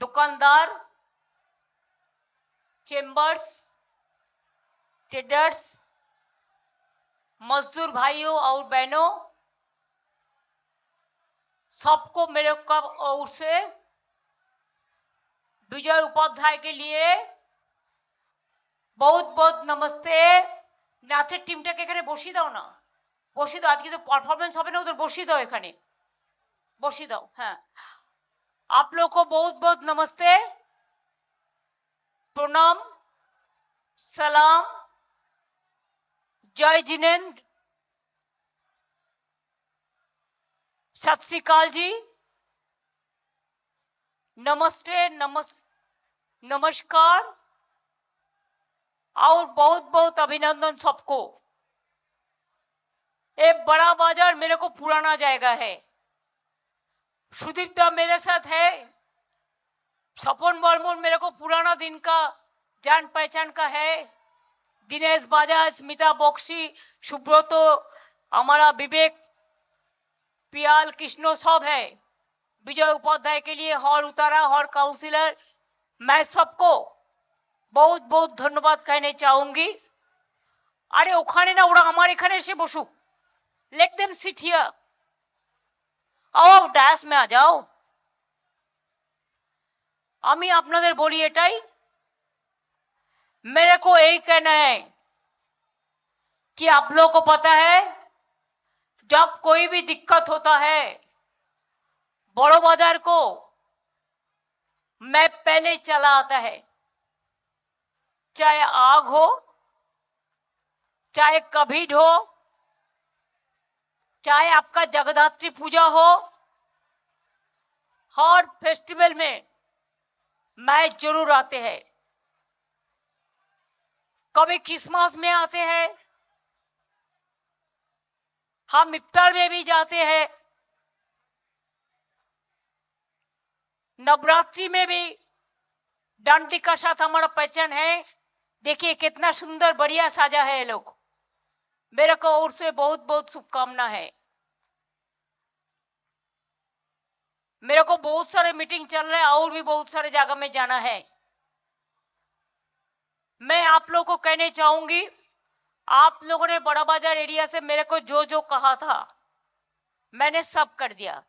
दुकानदार, chambers, traders, मजदूर भाइयों और बहनों, सबको मेरे ओर से विजय उपाध्याय के लिए बहुत बहुत नमस्ते। नाचের টিমটাকে এখানে বসিয়ে দাও না, বসিয়ে দাও, আজকে তো পারফরমেন্স হবে না, ওদের বসিয়ে দাও, এখানে বসিয়ে দাও। হ্যাঁ, आप लोग को बहुत बहुत नमस्ते, प्रणाम, सलाम, जय जिनेंद्र, सत श्री अकाल जी, नमस्ते, नमस्कार और बहुत बहुत अभिनंदन सबको। ये बड़ा बाजार मेरे को पुराना जाएगा है, सुदीप दा मेरे साथ है, सपन बर्मन मेरे को पुराना दिन का जान पहचान का है, दिनेश बाजाज, स्मिता बक्सी, सुब्रत, हमारा विवेक पियाल, कृष्णो सब है। विजय उपाध्याय के लिए हर उतारा, हर काउंसिलर, मैं सबको बहुत बहुत धन्यवाद कहने चाहूंगी। अरे ওখানে না, ওরা আমার এখানে এসে বসুক, लेट देम सिट हियर, आओ डैश में आ जाओ। আমি আপনাদের বলি এটাই, मेरे को यही कहना है कि आप लोगों को पता है जब कोई भी दिक्कत होता है बड़ो बाजार को मैं पहले चला आता है, चाहे आग हो, चाहे कभिड हो, चाहे आपका जगद्धात्री पूजा हो, हर फेस्टिवल में मैं जरूर आते हैं। कभी क्रिसमस में आते हैं, हम इफ्तार में भी जाते हैं, नवरात्रि में भी डांडी का साथ हमारा पहचान है। देखिए कितना सुंदर बढ़िया साजा है ये लोग, मेरे को ओर से बहुत बहुत शुभकामना है। मेरे को बहुत सारे मीटिंग चल रहे हैं और भी बहुत सारे जगह में जाना है। मैं आप लोगों को कहने चाहूंगी, आप लोगों ने बड़ा बाजार एरिया से मेरे को जो जो कहा था मैंने सब कर दिया।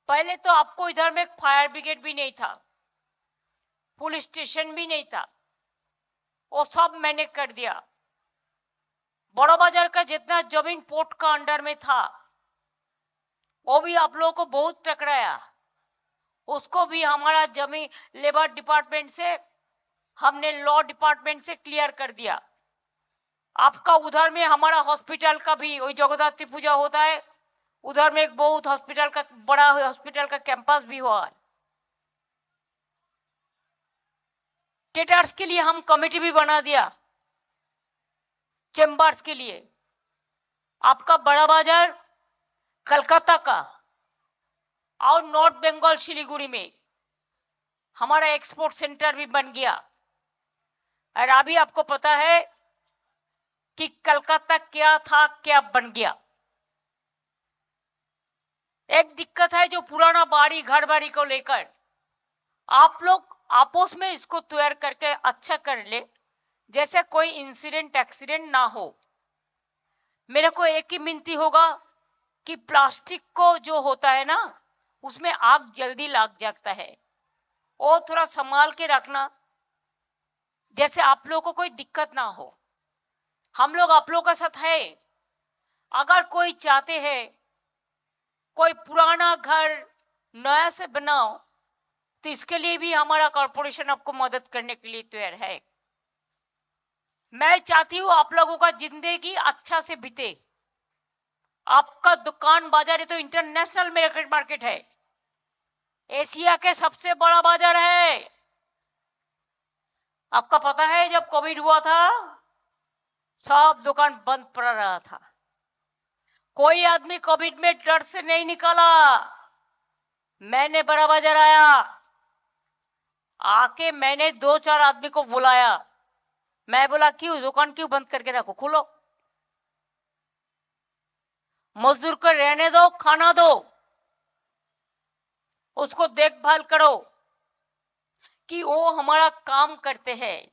पहले तो आपको इधर में फायर ब्रिगेड भी नहीं था, पुलिस स्टेशन भी नहीं था, वो सब मैंने कर दिया। बड़ा बाजार का जितना जमीन पोर्ट का अंडर में था वो भी आप लोगों को बहुत टकराया, उसको भी हमारा जमीन लेबर डिपार्टमेंट से, हमने लॉ डिपार्टमेंट से क्लियर कर दिया। आपका उधर में हमारा हॉस्पिटल का भी, वही जगद्धात्री पूजा होता है उधर में एक बहुत हॉस्पिटल का, बड़ा हॉस्पिटल का कैंपस भी हुआ है। ट्रेडर्स के लिए हम कमेटी भी बना दिया, चेंबर्स के लिए। आपका बड़ा बाजार कलकत्ता का और नॉर्थ बंगाल सिलीगुड़ी में हमारा एक्सपोर्ट सेंटर भी बन गया। और अभी आपको पता है कि कलकत्ता क्या था क्या बन गया। एक दिक्कत है जो पुराना बाड़ी घर बाड़ी को लेकर, आप लोग आपस में इसको तैयार करके अच्छा कर ले, जैसे कोई इंसिडेंट एक्सीडेंट ना हो। मेरे को एक ही विनती होगा कि प्लास्टिक को जो होता है ना, उसमें आग जल्दी लग जाता है, और थोड़ा संभाल के रखना, जैसे आप लोगों को कोई दिक्कत ना हो। हम लोग आप लोगों का साथ है। अगर कोई चाहते हैं कोई पुराना घर नया से बनाओ, तो इसके लिए भी हमारा कॉर्पोरेशन आपको मदद करने के लिए तैयार है। मैं चाहती हूं आप लोगों का जिंदगी अच्छा से बीते। आपका दुकान बाजार ये तो इंटरनेशनल मार्केट है, एशिया के सबसे बड़ा बाजार है। आपका पता है जब कोविड हुआ था सब दुकान बंद पड़ रहा था, कोई आदमी कोविड में डर से नहीं निकाला। मैंने बड़ा बाजार आया, आके मैंने 2-4 आदमी को बुलाया, मैं बोला क्यों दुकान क्यों बंद करके रखो, खोलो, मजदूर को रहने दो, खाना दो, उसको देखभाल करो, कि वो हमारा काम करते हैं,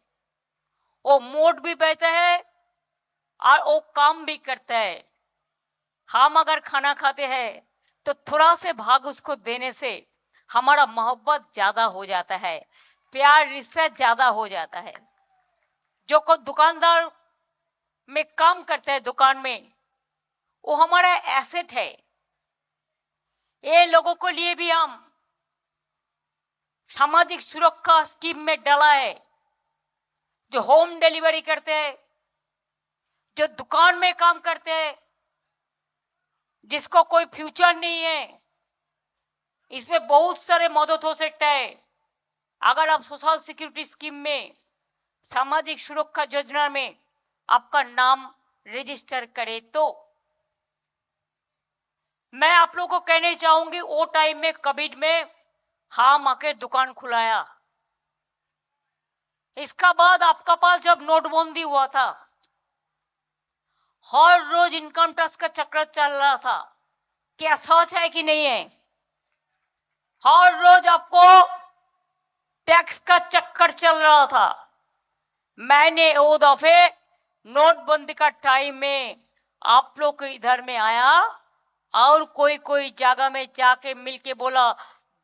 वो मोड भी बहते हैं और वो काम भी करता है। हम अगर खाना खाते हैं तो थोड़ा से भाग उसको देने से हमारा मोहब्बत ज्यादा हो जाता है, प्यार रिश्ता ज्यादा हो जाता है। जो को दुकानदार में काम करते हैं दुकान में, वो हमारा एसेट है। ये लोगों के लिए भी हम सामाजिक सुरक्षा स्कीम में डाला है। जो होम डिलीवरी करते हैं, जो दुकान में काम करते हैं, जिसको कोई फ्यूचर नहीं है, इसमें बहुत सारे मदद हो सकता है। अगर आप सोशल सिक्योरिटी स्कीम में, सामाजिक सुरक्षा योजना में आपका नाम रजिस्टर करें तो मैं आप लोगों को कहने चाहूंगी, वो टाइम में कोविड में हम आके दुकान खुलाया। इसका बाद आपका पास जब नोटबंदी हुआ था, हर रोज इनकम टैक्स का चक्कर चल रहा था। क्या सच है कि नहीं है? हर रोज आपको टैक्स का चक्कर चल रहा था। मैंने वो दफे नोटबंदी का टाइम में आप लोग के इधर में आया और कोई कोई जगह में जाके मिलके बोला,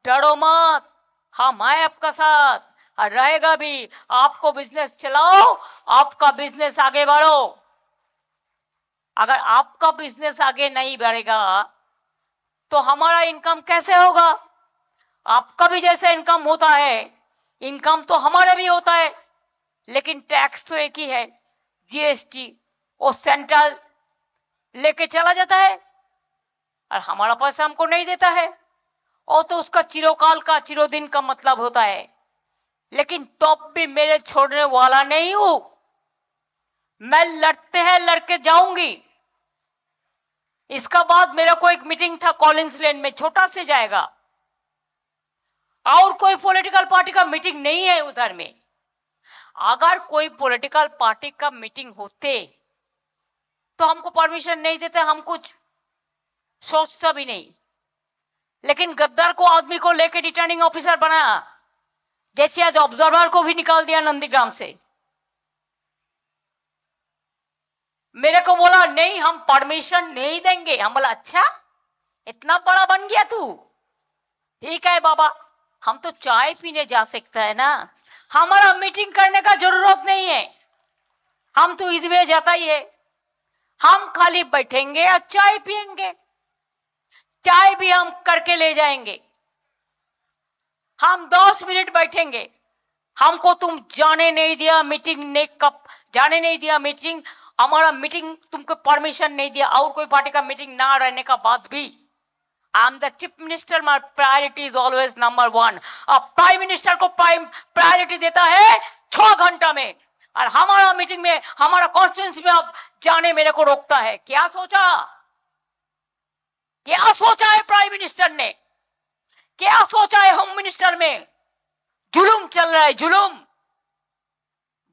डरो मत, हम आए आपका साथ और रहेगा भी। आपको बिजनेस चलाओ, आपका बिजनेस आगे बढ़ो। अगर आपका बिजनेस आगे नहीं बढ़ेगा तो हमारा इनकम कैसे होगा? आपका भी जैसे इनकम होता है, इनकम तो हमारा भी होता है, लेकिन टैक्स तो एक ही है, जीएसटी। वो सेंट्रल लेके चला जाता है और हमारा पैसा हमको नहीं देता है। और तो उसका चिरोकाल का, चिरोदिन का मतलब होता है। लेकिन तब भी मेरे छोड़ने वाला नहीं हूं। मैं लड़ते हैं, लड़के जाऊंगी। इसका बाद मेरा को एक मीटिंग था कॉलिंस लेन में, छोटा से जाएगा, और कोई पॉलिटिकल पार्टी का मीटिंग नहीं है उधर में। अगर कोई पॉलिटिकल पार्टी का मीटिंग होते तो हमको परमिशन नहीं देते, हम कुछ सोचता भी नहीं। लेकिन गद्दार को आदमी को लेकर रिटर्निंग ऑफिसर बनाया, जैसे आज ऑब्जर्वर को भी निकाल दिया नंदीग्राम से। मेरे को बोला नहीं, हम परमिशन नहीं देंगे। हम बोला अच्छा, इतना बड़ा बन गया तू? ठीक है बाबा, हम तो चाय पीने जा सकते हैं ना, हमारा मीटिंग करने का जरूरत नहीं है। हम तो इधर जाता ही है, हम खाली बैठेंगे और चाय पिएंगे। चाय भी हम करके ले जाएंगे। हम 10 मिनट बैठेंगे। हमको तुम जाने नहीं दिया मीटिंग, ने कब जाने नहीं दिया मीटिंग, हमारा मीटिंग तुमको परमिशन नहीं दिया, और कोई पार्टी का मीटिंग ना रहने का बाद भी I am the chief minister, my priority is always number 1। अब प्राइम मिनिस्टर को प्रायोरिटी देता है 6 घंटा में, और हमारा मीटिंग में, हमारा कॉन्फ्रेंस में अब जाने मेरे को रोकता है। क्या सोचा? क्या सोचा है प्राइम मिनिस्टर ने? क्या सोचा है होम मिनिस्टर में? जुलूम चल रहा है, जुलूम।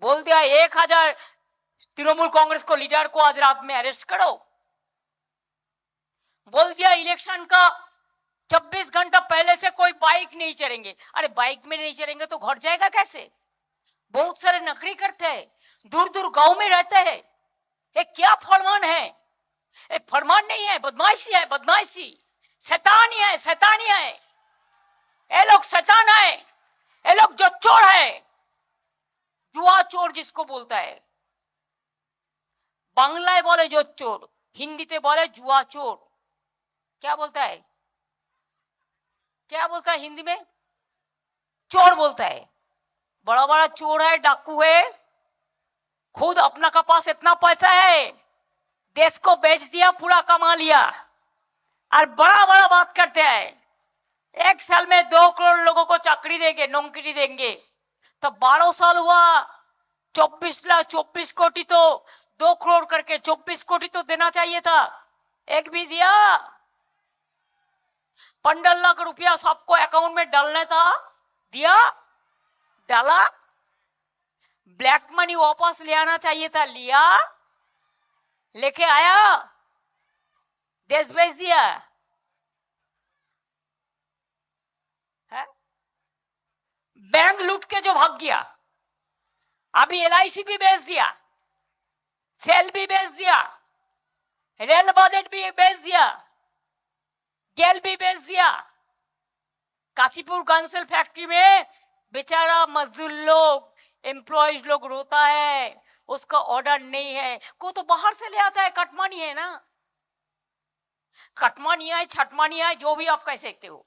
बोल दिया 1000 तृणमूल कांग्रेस को लीडर को आज रात में अरेस्ट करो। बोल दिया इलेक्शन का 24 घंटा पहले से कोई बाइक नहीं चढ़ेंगे। अरे बाइक में नहीं चढ़ेंगे तो घर जाएगा कैसे? बहुत सारे नकरी करते हैं, दूर दूर गांव में रहते हैं। ये क्या फरमान है? ये फरमान नहीं है, बदमाशी है, बदमाशी। शैतानी है, शैतानी है। ये लोग शैतान है, ये लोग जो चोर है, जुआ चोर जिसको बोलता है। बांग्लाয় बोले जो चोर, हिंदीते बोले जुआ चोर। क्या बोलता है? क्या बोलता है हिंदी में? चोर बोलता है। बड़ा बड़ा चोर है, डाकू है, खुद अपना का पास इतना पैसा है, देश को बेच दिया, पूरा कमा लिया, और बड़ा बड़ा बात करते हैं 1 साल में 2 करोड़ लोगों को चाकरी देंगे, नौकरी देंगे। तो 12 साल हुआ, 24 कोटी, तो 2 करोड़ करके 24 कोटी तो देना चाहिए था, एक भी दिया? 15 लाख रुपया सबको अकाउंट में डालना था, दिया? डाला? ब्लैक मनी वापस ले आना चाहिए था, लिया? लेके आया? देश बेच दिया है? बैंक लूट के जो भाग गया, अभी LIC भी बेच दिया, सेल भी बेच दिया, रेल बजट भी बेच दिया, गेल भी बेच दिया। काशीपुर गनसेल फैक्ट्री में बेचारा मजदूर लोग, एम्प्लॉयज लोग रोता है, उसका ऑर्डर नहीं है, को तो बाहर से ले आता है, कटमानी है ना, कटमानी है, छटमानी है, जो भी आप कह सकते हो।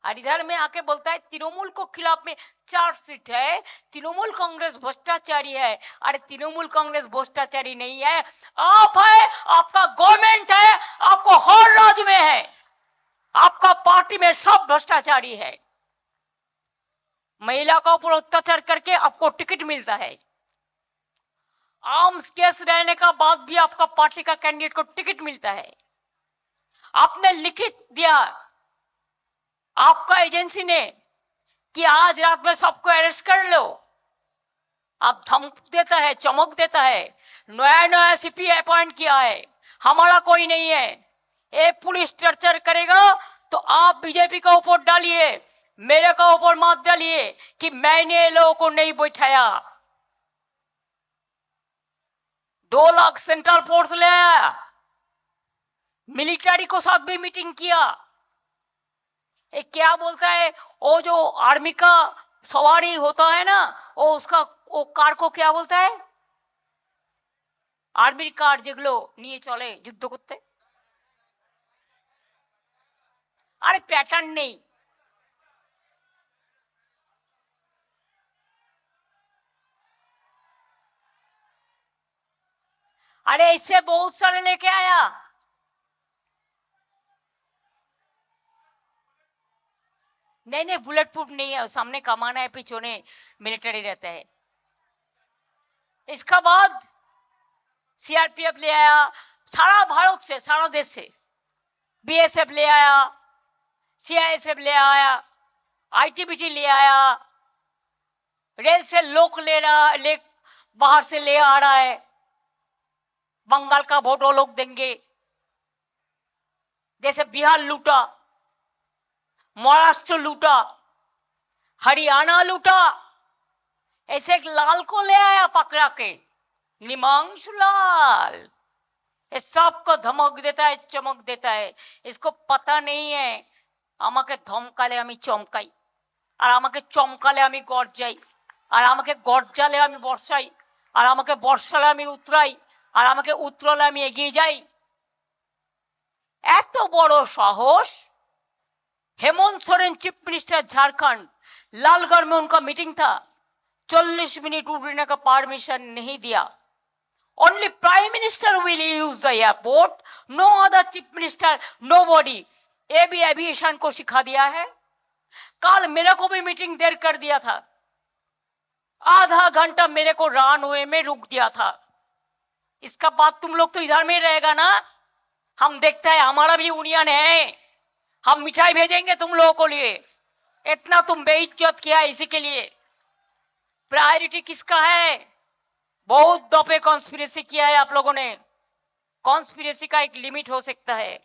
और इधर में आके बोलता है तृणमूल को खिलाफ में चार्जशीट है, तृणमूल कांग्रेस भ्रष्टाचारी है। अरे तृणमूल कांग्रेस भ्रष्टाचारी नहीं है, आप है, आपका गवर्नमेंट है, आपको हर राज्य में है, आपका पार्टी में सब भ्रष्टाचारी है। महिला का ऊपर अत्याचार करके आपको टिकट मिलता है, आर्म्स केस रहने का बाद भी आपका पार्टी का कैंडिडेट को टिकट मिलता है। आपने लिखित दिया आपका एजेंसी ने कि आज रात में सबको अरेस्ट कर लो, अब धमक देता है, चमक देता है, नया नया CP अपॉइंट किया है, हमारा कोई नहीं है, ये पुलिस टर्चर करेगा तो आप बीजेपी का ऊपर डालिए, मेरे का ऊपर मत डालिए कि मैंने लोगों को नहीं बैठाया। 2 लाख सेंट्रल फोर्स ले आया, मिलिट्री को साथ भी मीटिंग किया। क्या बोलता है वो जो आर्मी का सवारी होता है ना, वो उसका वो कार को क्या बोलता है, आर्मी कार যেগুলো নিয়ে চলে যুদ্ধ করতে। अरे पैटर्न नहीं, अरे इससे बहुत सारे लेके आया। नहीं नहीं, बुलेट प्रूफ नहीं है, सामने कमाना है, पीछे मिलिट्री रहता है। इसका बाद CRPF ले आया, सारा भारत से, सारा देश से, BSF ले आया, CISF ले आया, ITBT ले आया, रेल से लोग बाहर से ले आ रहा है, बंगाल का वोट वो लोग देंगे, जैसे बिहार लूटा, महाराष्ट्र लूटा, हरियाणा लूटा, ऐसे एक लाल को ले आया पकड़ा के, निमांशु लाल, ये सबको धमक देता है, चमक देता है। इसको पता नहीं है আমাকে ধমকালে আমি চমকাই, আর আমাকে চমকালে আমি গর্জাই, আর আমাকে গর্জালে আমি বর্ষাই, আর আমাকে বর্ষালে আমি উতরাই, আর আমাকে উতরালে আমি এগিয়ে যাই। এত বড় সাহস! हेमंत सोरेन चीफ मिनिस्टर झारखंड, लालगढ़ में उनका मीटिंग था, 40 मिनट उड़ने का परमिशन नहीं दिया। Only prime minister will use the airport, no other chief minister, nobody. ये भी एविएशन को सिखा दिया है। कल मेरे को भी मीटिंग देर कर दिया था, आधा घंटा मेरे को रनवे में रुक दिया था। इसका बाद तुम लोग तो इधर में रहेगा ना, हम देखते हैं, हमारा भी यूनियन है, हम मिठाई भेजेंगे तुम लोगों को लिए। इतना तुम बेइज्जत किया, इसी के लिए प्रायोरिटी किसका है? बहुत दफे कॉन्स्पिरेसी किया है आप लोगों ने। कॉन्स्पिरेसी का एक लिमिट हो सकता है।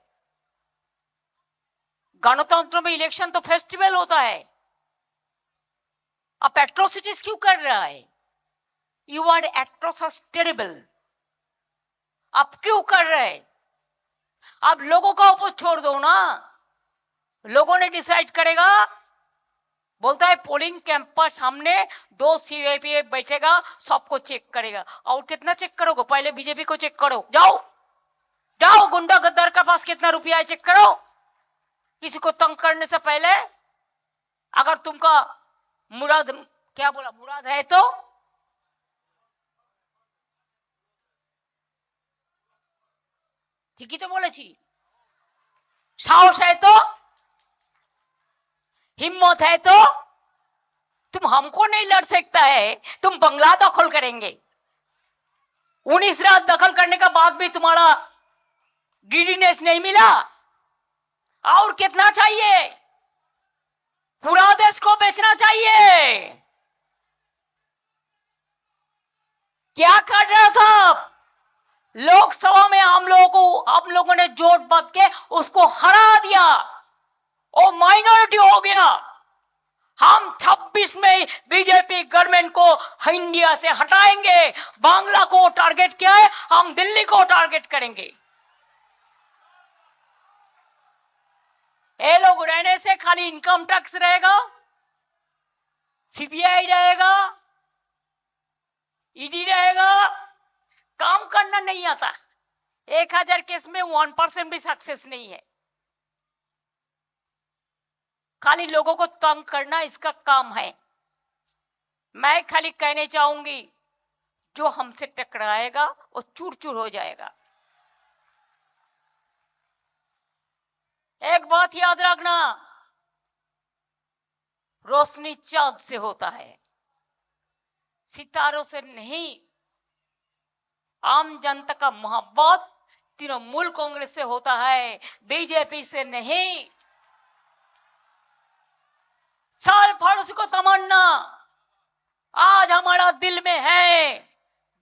गणतंत्र में इलेक्शन तो फेस्टिवल होता है, अब एट्रोसिटीज क्यों कर रहा है? यू आर एट्रोसिस टेरिबल, आप क्यों कर रहे हैं? आप लोगों का ऊपर छोड़ दो ना, लोगों ने डिसाइड करेगा। बोलता है पोलिंग कैंप पर सामने 2 CIPF बैठेगा, सबको चेक करेगा। और कितना चेक करोगे? पहले बीजेपी को चेक करो, जाओ जाओ, गुंडा गद्दार का पास कितना रुपया है चेक करो। किसी को तंग करने से पहले अगर तुमका मुराद, क्या बोला, मुराद है तो ठीक ही तो बोलेছি, साहस है तो, हिम्मत है तो तुम हमको नहीं लड़ सकता है, तुम बंगला दखल करेंगे। 19 रात दखल करने का बाद भी तुम्हारा गिडीनेस नहीं मिला, और कितना चाहिए? पूरा देश को बेचना चाहिए। क्या कर रहा था? लोकसभा में हम लोगों ने जोट बांध के उसको हरा दिया। वो माइनॉरिटी हो गया। हम 26 में बीजेपी गवर्नमेंट को इंडिया से हटाएंगे। बांग्ला को टारगेट किया है, हम दिल्ली को टारगेट करेंगे। ये लोग रहने से खाली इनकम टैक्स रहेगा, सीबीआई रहेगा, ईडी रहेगा, काम करना नहीं आता। 1000 केस में 1% भी सक्सेस नहीं है। खाली लोगों को तंग करना इसका काम है। मैं खाली कहने चाहूंगी, जो हमसे टकराएगा वो चूर चूर हो जाएगा। एक बात याद रखना, रोशनी चांद से होता है, सितारों से नहीं। आम जनता का मोहब्बत तृणमूल कांग्रेस से होता है, बीजेपी से नहीं। साल भर को तमन्ना आज हमारा दिल में है,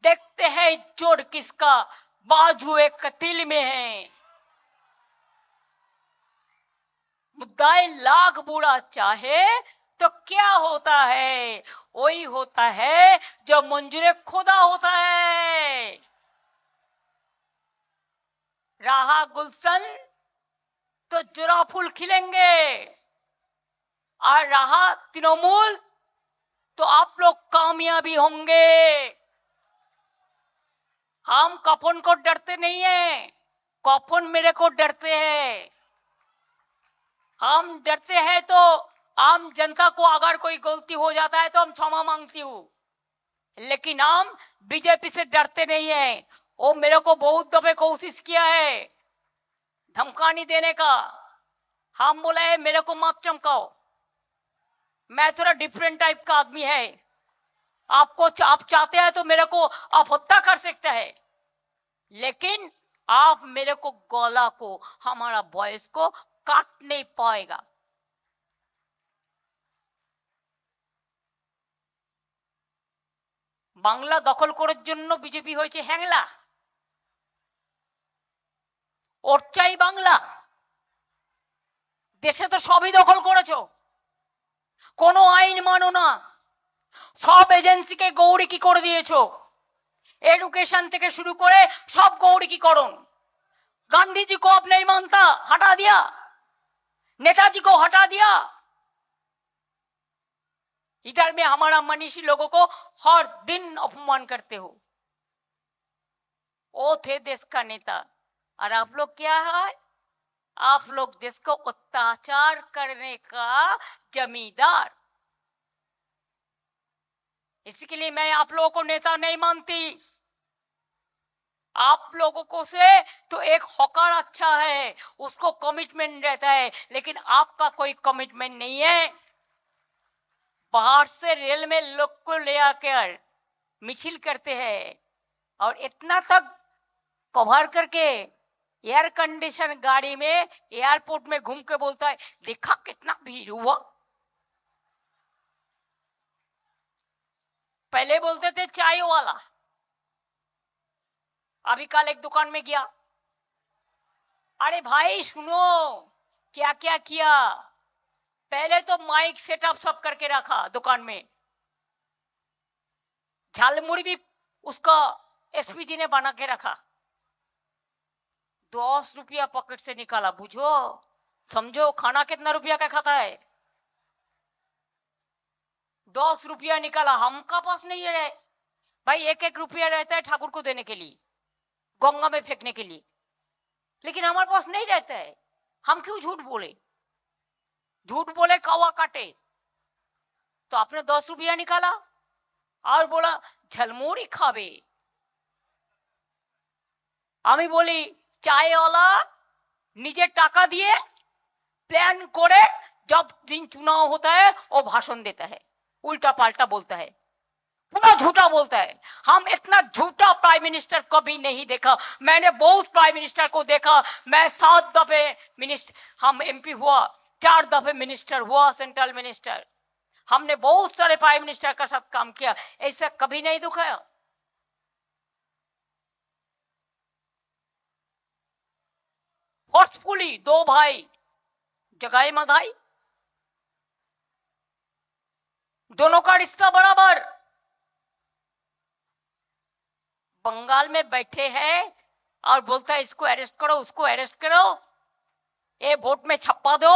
देखते हैं जोड़ किसका बाजू एक कतील में है। मुद्दाए लाख बुरा चाहे तो क्या होता है, वही होता है जो मंजूर खुदा होता है। रहा गुलशन तो जुरा फूल खिलेंगे, और रहा तृणमूल तो आप लोग कामयाबी होंगे। हम कफन को डरते नहीं है, कफन मेरे को डरते हैं। हम डरते हैं तो आम जनता को अगर कोई गलती हो जाता है तो हम क्षमा मांगती हूँ, लेकिन हम बीजेपी से डरते नहीं है। वो मेरे को बहुत दफे कोशिश किया है धमकानी देने का। हम बोले मेरे को मत चमकाओ, मैं थोड़ा डिफरेंट टाइप का आदमी है। आप चाहते हैं तो मेरे को आप हत्या कर सकते हैं, लेकिन आप मेरे को गला को, हमारा वॉइस को काट नहीं पाएगा। বাংলা দখল করার জন্য বিজেপি হয়েছে হ্যাংলা, ওর চাই বাংলা। দেশে তো সবই দখল করেছো, কোনো আইন মানো না, সব এজেন্সিকে গৌরী কি করে দিয়েছো। एडुकेशन থেকে শুরু করে সব গৌরীকরণ। गांधी जी को अब नहीं मानता, हटा दिया, नेताजी को हटा दिया। इधर में हमारा मनीषी लोगों को हर दिन अपमान करते हो। वो थे देश का नेता, और आप लोग क्या है, आप लोग देश को अत्याचार करने का जमींदार। इसके लिए मैं आप लोगों को नेता नहीं मानती। आप लोगों को से तो एक हॉकर अच्छा है, उसको कमिटमेंट रहता है, लेकिन आपका कोई कमिटमेंट नहीं है। बाहर से रेल में लोग को ले आकर मिছিল करते हैं, और इतना तक कवर करके एयर कंडीशन गाड़ी में एयरपोर्ट में घूम के बोलता है देखा कितना भीड़ हुआ। पहले बोलते थे चाय वाला, अभी कल एक दुकान में गया, अरे भाई सुनो क्या क्या किया। पहले तो माइक सेटअप सब करके रखा दुकान में, झालमुड़ी भी उसका एसपीजी ने बना के रखा। 10 रुपया पॉकेट से निकाला, बुझो समझो खाना कितना रुपया का खाता है। 10 रुपया निकाला, हमका पास नहीं है भाई। 1-1 रुपया रहता है ठाकुर को देने के लिए, गंगा में फेंकने के लिए, लेकिन हमारे पास नहीं रहता है। हम क्यों झूठ बोले, झूठ बोले कौवा काटे। तो आपने 10 रुपया निकाला और बोला झलमुड़ी खाबे। আমি বলি চায়ওয়ালা নিজে টাকা দিয়ে प्लान करे, जब दिन चुनाव होता है वो भाषण देता है, उल्टा पाल्टा बोलता है, पूरा झूठा बोलता है। हम इतना झूठा प्राइम मिनिस्टर कभी नहीं देखा। मैंने बहुत प्राइम मिनिस्टर को देखा, मैं 7 दफे मिनिस्टर, हम एमपी हुआ, 4 दफे मिनिस्टर हुआ, सेंट्रल मिनिस्टर। हमने बहुत सारे प्राइम मिनिस्टर का साथ काम किया, ऐसा कभी नहीं दिखाया। फोर्सफुली 2 भाई जगाए मधाई, दोनों का रिश्ता बराबर। बंगाल में बैठे हैं और बोलता है इसको अरेस्ट करो, उसको अरेस्ट करो, ये वोट में छप्पा दो,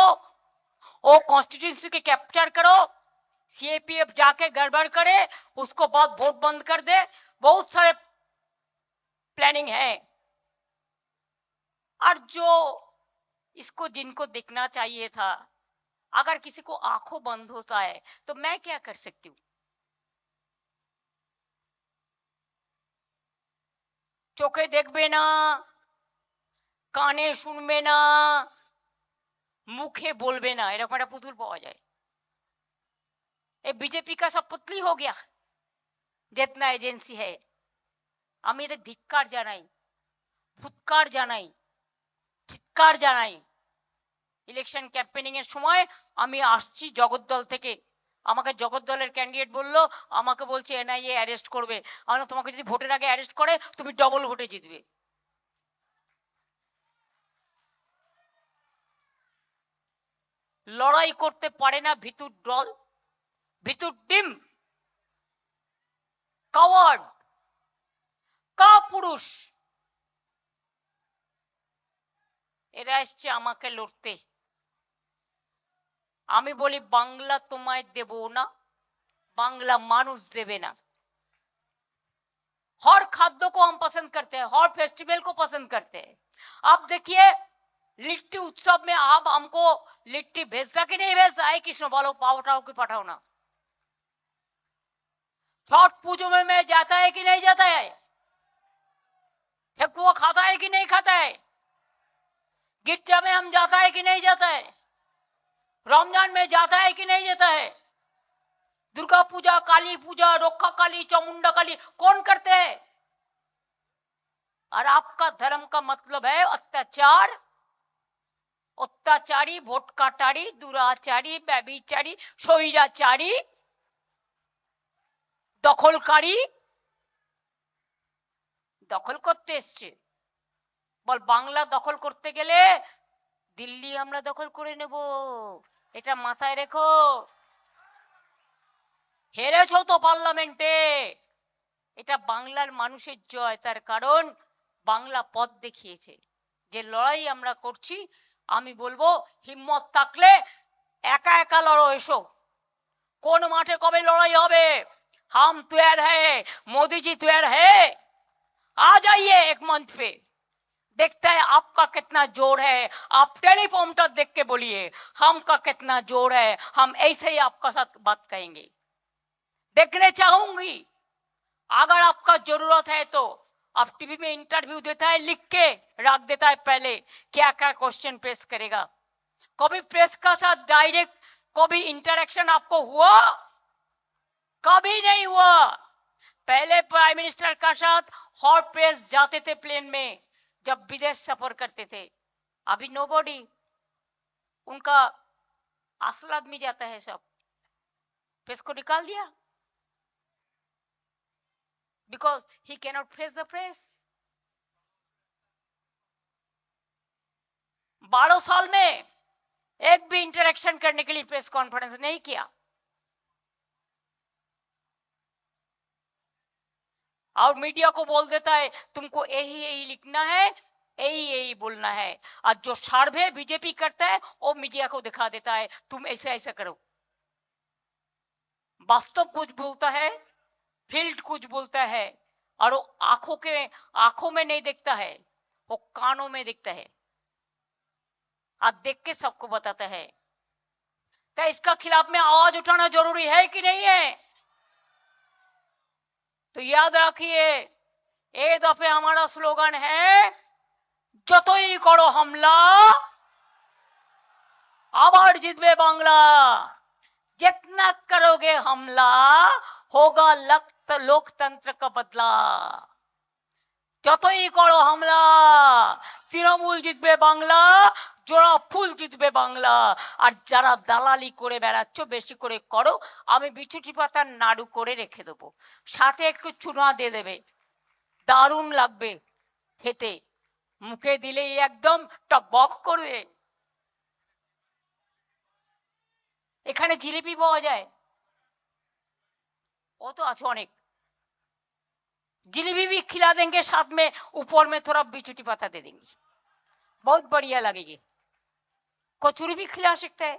वो कॉन्स्टिट्यूंसी के कैप्चर करो, सीएपीएफ जाके गड़बड़ करे, उसको बाद वोट बंद कर दे। बहुत सारे प्लानिंग है। और जो इसको जिनको देखना चाहिए था, अगर किसी को आंखों बंद होता है तो मैं क्या कर सकती हूँ? चोखे देखबे ना, काने শুনবে না, मुखे बोलबे ना, এরকম একটা পুতুল পাওয়া যায়। ये बीजेपी का सब पुतली हो गया जितना एजेंसी है। আমি এদের ধিক্কার জানাই, ফুৎকার জানাই, চিৎকার জানাই। ইলেকশন ক্যাম্পেনিং এর সময় আমি আসছি জগদ্দল থেকে, আমাকে জগদ্দলের ক্যান্ডিডেট বললো, আমাকে বলছে এনআইএ অ্যারেস্ট করবে। আমরা তোমাকে যদি ভোটের আগে অ্যারেস্ট করে তুমি ডবল ভোটে জিতবে। লড়াই করতে পারে না ভিতুর দল, ভিতুর টিম, কাওয়ার্ড, কাপুরুষ, এরা এসছে আমাকে লড়তে। আমি বলি বাংলা তোমায় দেব না, बांग्ला मानुष देवे ना। हर खाद्य को हम पसंद करते हैं, हर फेस्टिवल को पसंद करते हैं। आप देखिए लिट्टी उत्सव में आप हमको लिट्टी भेजता कि नहीं भेजता है? कृष्ण बोलो पावटाओ की पठाओ ना। छठ पूजो में जाता है कि नहीं जाता है? ठेकुआ खाता है कि नहीं खाता है? गिरजा में हम जाता है कि नहीं जाता है? रमजान में जाता है कि नहीं जाता है? दुर्गा पूजा, काली पूजा, रोखा काली, चामुंडा काली कौन करते हैं? और आपका धर्म का मतलब है अत्याचार, अत्याचारी, ভোট কাটারি, দুরাচারী, ব্যভিচারী, স্বৈরাচারী, দখলকারী, দখল করতে এসছে। বল বাংলা দখল করতে গেলে দিল্লি আমরা দখল করে নেব, এটা মাথায় রেখো। হেরেছো তো পার্লামেন্টে, এটা বাংলার মানুষের জয়। তার কারণ বাংলা পথ দেখিয়েছে। যে লড়াই আমরা করছি, আমি বলবো হিম্মত থাকলে একা একা লড়ো, এসো। কোন মাঠে কবে লড়াই হবে? हम तैयार है, मोदी जी तैयार है, आ जाइए एक मंच पे, देखता है आपका कितना जोर है। आप टेलीप्रॉम्प्टर देख के बोलिए हम का कितना जोर है, हम ऐसे ही आपका साथ बात करेंगे। देखने चाहूंगी, अगर आपका जरूरत है तो आप टीवी में इंटरव्यू देता है, लिख के रख देता है पहले क्या क्या क्वेश्चन पेश करेगा। कभी प्रेस का साथ डायरेक्ट कभी इंटरेक्शन आपको हुआ? कभी नहीं हुआ। पहले प्राइम मिनिस्टर का साथ हर प्रेस जाते थे प्लेन में जब विदेश सफर करते थे। अभी नोबडी, उनका असल आदमी जाता है, सब प्रेस को निकाल दिया because he cannot face the press। 12 साल में एक भी इंटरेक्शन करने के लिए प्रेस कॉन्फ्रेंस नहीं किया। और मीडिया को बोल देता है तुमको यही यही लिखना है, यही यही बोलना है। और जो सर्वे बीजेपी करता है वो मीडिया को दिखा देता है तुम ऐसे ऐसे करो। वास्तव कुछ बोलता है, फील्ड कुछ बोलता है, और वो आंखों में नहीं देखता है, वो कानों में देखता है और देख के सबको बताता है। तो इसका खिलाफ में आवाज उठाना जरूरी है कि नहीं है? तो याद रखिए, ये दफे हमारा स्लोगन है যতই करो हमला आबार जितबे बांग्ला। जितना करोगे हमला होगा लोकतंत्र का बदला। যতই करो हमला, তৃণমূল জিতবে বাংলা, জোড়া ফুল জিতবে বাংলা। আর যারা দালালি করে বেড়াচ্ছ বেশি করে করো, আমি বিছুটি পাতার নাড়ু করে রেখে দেবো, সাথে একটু চুনা দিয়ে দেবে, দারুণ লাগবে খেতে। মুখে দিলেই একদম টকবক করবে। এখানে জিলিপি পাওয়া যায়, वो तो আছে অনেক, जिलेबी भी खिला देंगे, साथ में ऊपर में थोड़ा बिचूटी पत्ता दे देंगे, बहुत बढ़िया लगेगी। कचौरी भी खिला सकते हैं,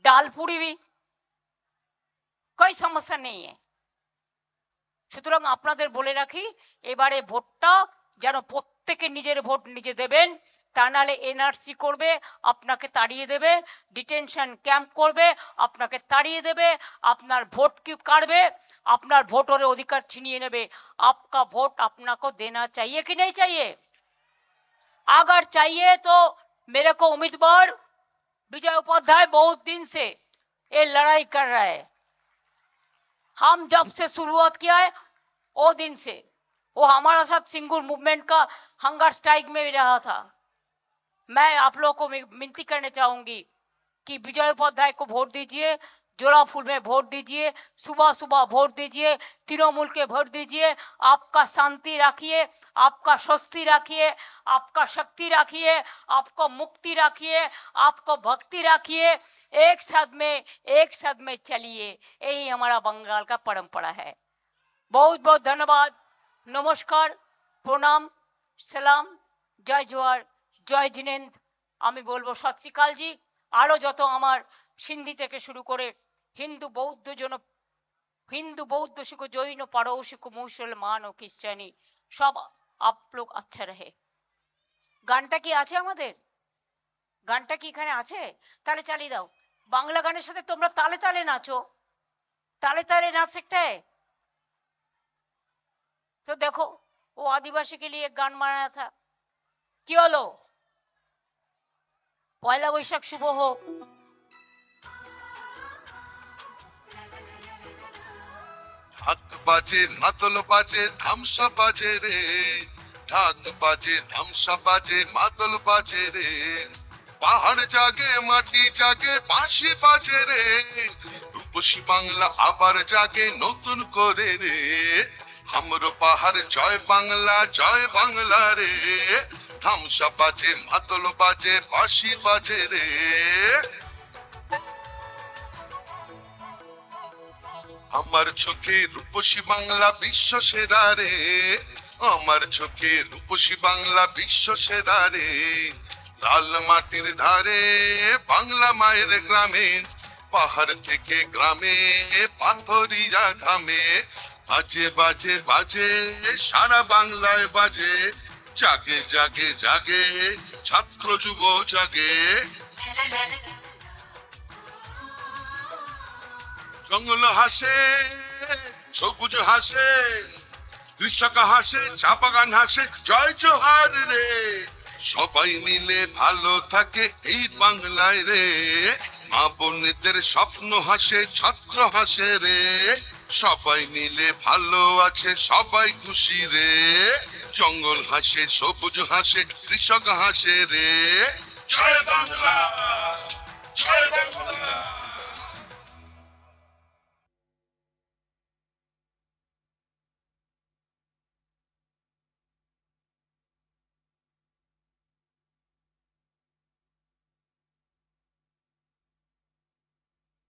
डाल पूरी भी, कोई समस्या नहीं है। সুতরাং আপনাদের বলে রাখি, এবারে ভোটটা যেন প্রত্যেকে নিজের ভোট নিজে দেবেন, তা নাহলে এনআরসি করবে, আপনাকে তাড়িয়ে দেবে, ডিটেনশন ক্যাম্প করবে, আপনাকে তাড়িয়ে দেবে, আপনার ভোট কি কাটবে, আপনার ভোটের অধিকার ছিনিয়ে নেবে। आपका वोट आपको देना चाहिए कि नहीं चाहिए? अगर चाहिए तो मेरे को उम्मीदवार विजय उपाध्याय बहुत दिन से ये लड़ाई कर रहा है। हम जब से शुरुआत किया है वो दिन से वो हमारा साथ सिंगुर मूवमेंट का हंगर स्ट्राइक में भी रहा था। मैं आप लोगों को विनती करना चाहूंगी कि विजय उपाध्याय को वोट दीजिए, जोड़ा फूल में वोट दीजिए, सुबह सुबह वोट दीजिए, तृणमूल के वोट दीजिए। आपका शांति रखिए, आपका स्वस्ति रखिए, आपका शक्ति रखिए, आपको मुक्ति रखिए, आपको भक्ति रखिए। एक साथ में चलिए, यही हमारा बंगाल का परंपरा है। बहुत बहुत धन्यवाद, नमस्कार, प्रणाम, सलाम, जय जोहार, जय जिनेन्द्र। আমি বলবো সত শ্রী আকাল জি। আরো যত আমার সিন্ধি থেকে শুরু করে হিন্দু বৌদ্ধ শিখ জৈন পারসিক মুসলমান ও খ্রিস্টানি সব आप लोग अच्छा रहे। গানটা কি আছে আমাদের? গানটা কি এখানে আছে? তাহলে চালিয়ে দাও। বাংলা গানের সাথে তোমরা তালে তালে নাচো, তালে তালে नाच सकते हैं। तो देखो वो आदिवासी के लिए एक गान बनाया था, কি হলো? পয়লা বৈশাখ শুভ হোক। ঢাক বাজে, মাদল বাজে, ধামসা বাজে রে, ঢাক বাজে, ধামসা বাজে, মাদল বাজে রে, পাহাড় জাগে, মাটি জাগে, বাঁশি বাজে রে, রূপসী বাংলা আবার জাগে নতুন করে রে, হামরো পাহাড় জয় বাংলা রে, ধামসা বাজে, মাদল বাজে, বাঁশি বাজে রে। আমার চোখে রূপসী বাংলা বিশ্ব সেরা রে, আমার চোখে রূপসী বাংলা বিশ্ব সেরা রে, লাল মাটির ধারে বাংলা মায়ের গ্রামে, পাহাড় থেকে গ্রামে পাথরিয়া ঘামে, বাজে বাজে বাজে সারা বাংলায় বাজে, জাগে জাগে জাগে ছাত্র যুব জাগে, জঙ্গল হাসে, সবুজ হাসে, কৃষক হাসে, চা বাগান হাসে, জয় জোহার রে, সবাই মিলে ভালো থাকে এই বাংলায় রে, মা বোনেদের স্বপ্ন হাসে, ছাত্র হাসে রে, সবাই মিলে ভালো আছে, সবাই খুশি রে, জঙ্গল হাসে, সবুজ হাসে, কৃষক হাসে রে, জয় বাংলা, জয় বাংলা।